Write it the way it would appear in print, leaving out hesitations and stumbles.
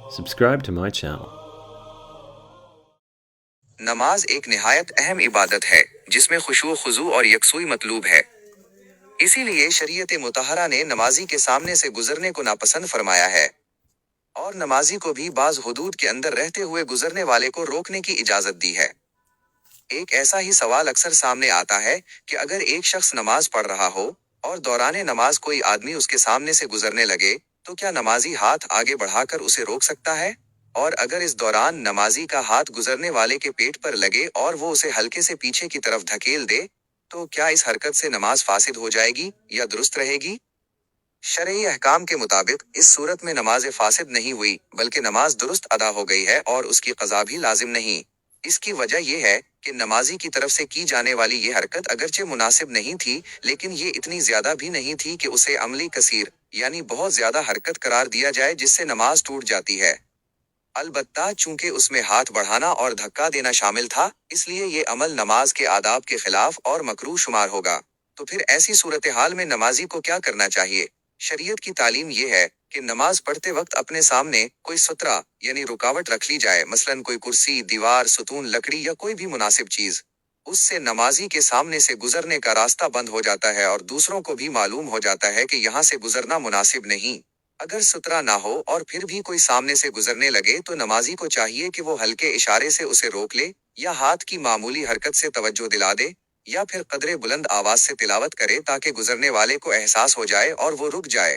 Subscribe to my channel. नमाज एक निहायत अहम इबादत है जिसमें खुशू खुजू और यकसुई मतलूब है। इसीलिए शरीयत मुतहरा ने नमाजी के सामने से गुजरने को नापसंद फरमाया है और नमाजी को भी बाज हुदूद के अंदर रहते हुए गुजरने वाले को रोकने की इजाजत दी है। एक ऐसा ही सवाल अक्सर सामने आता है कि अगर एक शख्स नमाज पढ़ रहा हो और दौराने नमाज कोई आदमी उसके सामने से गुजरने लगे तो क्या नमाजी हाथ आगे बढ़ाकर उसे रोक सकता है? और अगर इस दौरान नमाजी का हाथ गुजरने वाले के पेट पर लगे और वो उसे हल्के से पीछे की तरफ धकेल दे तो क्या इस हरकत से नमाज फासिद हो जाएगी या दुरुस्त रहेगी? शरई अहकाम के मुताबिक इस सूरत में नमाज फासिद नहीं हुई बल्कि नमाज दुरुस्त अदा हो गई है और उसकी कज़ा भी लाजिम नहीं। इसकी वजह यह है कि नमाजी की तरफ से की जाने वाली ये हरकत अगरचे मुनासिब नहीं थी लेकिन ये इतनी ज्यादा भी नहीं थी कि उसे अमली कसीर यानी बहुत ज्यादा हरकत करार दिया जाए जिससे नमाज टूट जाती है। अलबत्ता चूंकि उसमें हाथ बढ़ाना और धक्का देना शामिल था इसलिए ये अमल नमाज के आदाब के खिलाफ और मकरूह शुमार होगा। तो फिर ऐसी सूरत हाल में नमाजी को क्या करना चाहिए? शरीयत की तालीम यह है कि नमाज पढ़ते वक्त अपने सामने कोई सुतरा यानी रुकावट रख ली जाए, मसलन कोई कुर्सी, दीवार, सुतून, लकड़ी या कोई भी मुनासिब चीज। उससे नमाजी के सामने से गुजरने का रास्ता बंद हो जाता है और दूसरों को भी मालूम हो जाता है कि यहाँ से गुजरना मुनासिब नहीं। अगर सुतरा ना हो और फिर भी कोई सामने से गुजरने लगे तो नमाजी को चाहिए कि वो हल्के इशारे से उसे रोक ले या हाथ की मामूली हरकत से तवज्जो दिला दे या फिर कदरे बुलंद आवाज से तिलावत करे ताकि गुजरने वाले को एहसास हो जाए और वो रुक जाए।